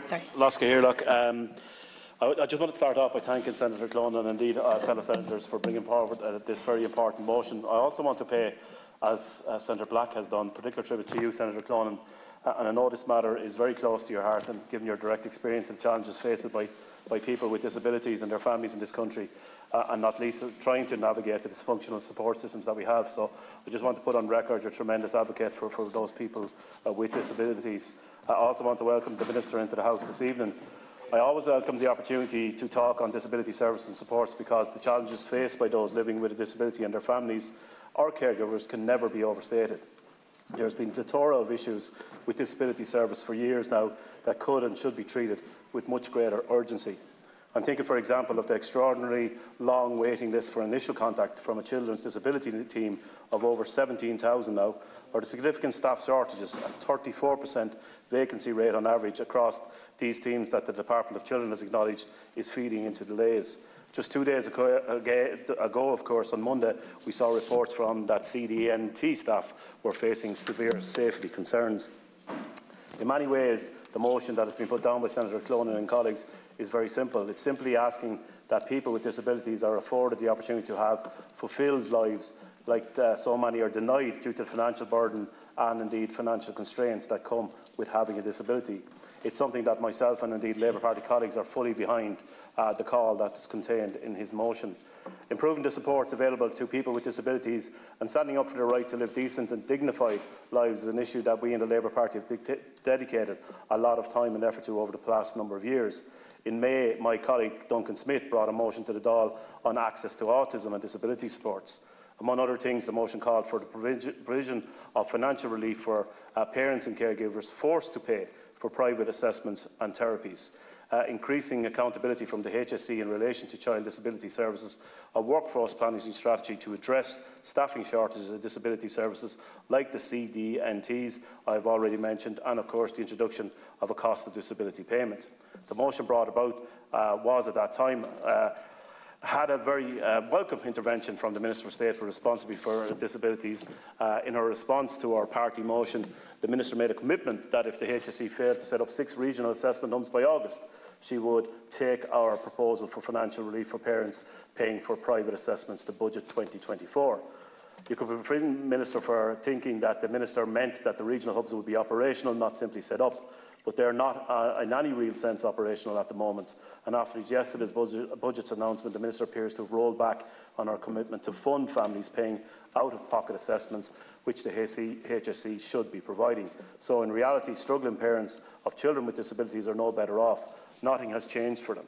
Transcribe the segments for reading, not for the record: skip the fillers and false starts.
Sorry. Laska here, look. I just want to start off by thanking Senator Clone and indeed our fellow senators for bringing forward this very important motion. I also want to pay, as Senator Black has done, particular tribute to you, Senator Clone, and I know this matter is very close to your heart, and given your direct experience of challenges faced by people with disabilities and their families in this country, and not least trying to navigate the dysfunctional support systems that we have. So I just want to put on record your tremendous advocate for those people with disabilities. I also want to welcome the Minister into the House this evening. I always welcome the opportunity to talk on disability services and supports because the challenges faced by those living with a disability and their families or caregivers can never be overstated. There has been a plethora of issues with disability service for years now that could and should be treated with much greater urgency. I'm thinking, for example, of the extraordinarily long waiting list for initial contact from a children's disability team of over 17,000 now, or the significant staff shortages at 34% vacancy rate on average across these teams that the Department of Children has acknowledged is feeding into delays. Just 2 days ago, of course, on Monday, we saw reports from that CDNT staff were facing severe safety concerns. In many ways, the motion that has been put down by Senator Clonan and colleagues is very simple. It's simply asking that people with disabilities are afforded the opportunity to have fulfilled lives, like so many are denied due to the financial burden and indeed financial constraints that come with having a disability. It's something that myself and indeed Labour Party colleagues are fully behind the call that is contained in his motion. Improving the supports available to people with disabilities and standing up for the right to live decent and dignified lives is an issue that we in the Labour Party have dedicated a lot of time and effort to over the past number of years. In May, my colleague Duncan Smith brought a motion to the Dáil on access to autism and disability supports. Among other things, the motion called for the provision of financial relief for parents and caregivers forced to pay for private assessments and therapies, increasing accountability from the HSE in relation to child disability services, a workforce planning strategy to address staffing shortages of disability services like the CDNTs I have already mentioned, and of course the introduction of a cost of disability payment. The motion brought about was at that time had a very welcome intervention from the Minister for State responsible for disabilities. In her response to our party motion, the Minister made a commitment that if the HSE failed to set up 6 regional assessment hubs by August, she would take our proposal for financial relief for parents paying for private assessments to budget 2024. You could be forgiven, Minister, for thinking that the Minister meant that the regional hubs would be operational, not simply set up. But they are not in any real sense operational at the moment. And after yesterday's budget's announcement, the Minister appears to have rolled back on our commitment to fund families paying out-of-pocket assessments, which the HSE should be providing. So in reality, struggling parents of children with disabilities are no better off. Nothing has changed for them.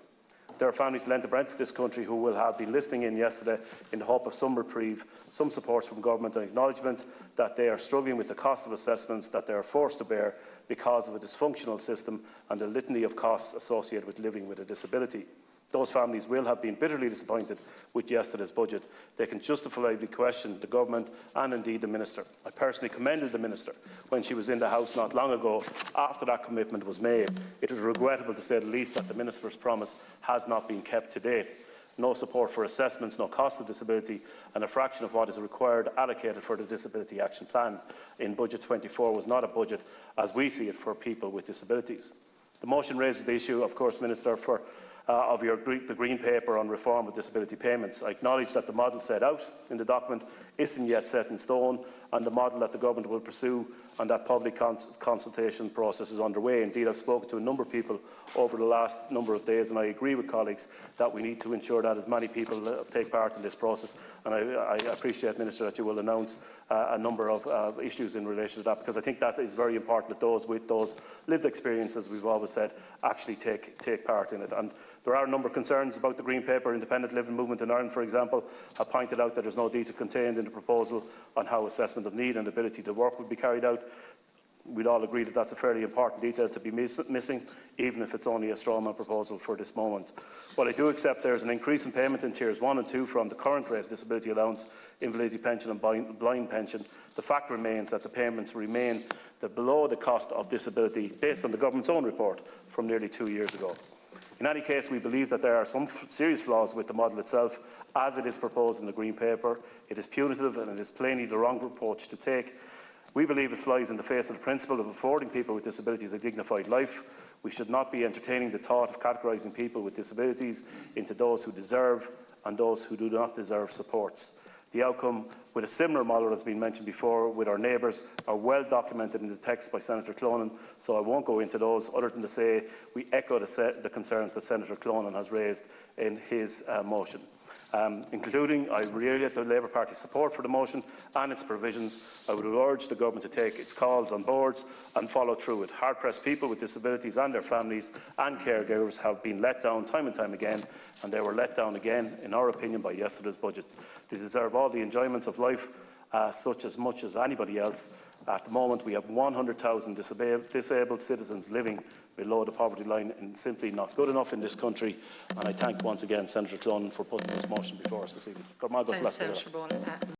There are families lent a brand to this country who will have been listening in yesterday in the hope of some reprieve, some support from government and acknowledgement that they are struggling with the cost of assessments that they are forced to bear because of a dysfunctional system and the litany of costs associated with living with a disability. Those families will have been bitterly disappointed with yesterday's budget. They can justifiably question the government and indeed the Minister. I personally commended the Minister when she was in the House not long ago after that commitment was made. It is regrettable to say the least that the Minister's promise has not been kept to date. No support for assessments, no cost of disability, and a fraction of what is required allocated for the Disability Action Plan in Budget 24 was not a budget as we see it for people with disabilities. The motion raises the issue, of course, Minister, of the Green Paper on reform of disability payments. I acknowledge that the model set out in the document isn't yet set in stone, and the model that the government will pursue and that public consultation process is underway. Indeed, I've spoken to a number of people over the last number of days, and I agree with colleagues that we need to ensure that as many people take part in this process. And I appreciate, Minister, that you will announce a number of issues in relation to that, because I think that is very important that those with those lived experiences, we've always said, actually take part in it. And there are a number of concerns about the Green Paper. Independent Living Movement in Ireland, for example, have pointed out that there is no detail contained in the proposal on how assessment of need and ability to work will be carried out. We'd all agree that that's a fairly important detail to be missing, even if it's only a strawman proposal for this moment. While I do accept there is an increase in payment in Tiers 1 and 2 from the current rate of disability allowance, invalidity pension and blind pension, the fact remains that the payments remain below the cost of disability based on the government's own report from nearly 2 years ago. In any case, we believe that there are some serious flaws with the model itself as it is proposed in the Green Paper. It is punitive and it is plainly the wrong approach to take. We believe it flies in the face of the principle of affording people with disabilities a dignified life. We should not be entertaining the thought of categorising people with disabilities into those who deserve and those who do not deserve supports. The outcome with a similar model that has been mentioned before with our neighbours are well documented in the text by Senator Clonan, so I won't go into those other than to say we echo the concerns that Senator Clonan has raised in his motion. Including, I reiterate the Labour Party support for the motion and its provisions. I would urge the Government to take its calls on board and follow through with hard-pressed people with disabilities and their families and caregivers have been let down time and time again, and they were let down again, in our opinion, by yesterday's budget. They deserve all the enjoyments of life, as much as anybody else. At the moment, we have 100,000 disabled citizens living below the poverty line, and simply not good enough in this country. And I thank once again Senator Clonan for putting this motion before us this evening. Thanks, Senator Bowen.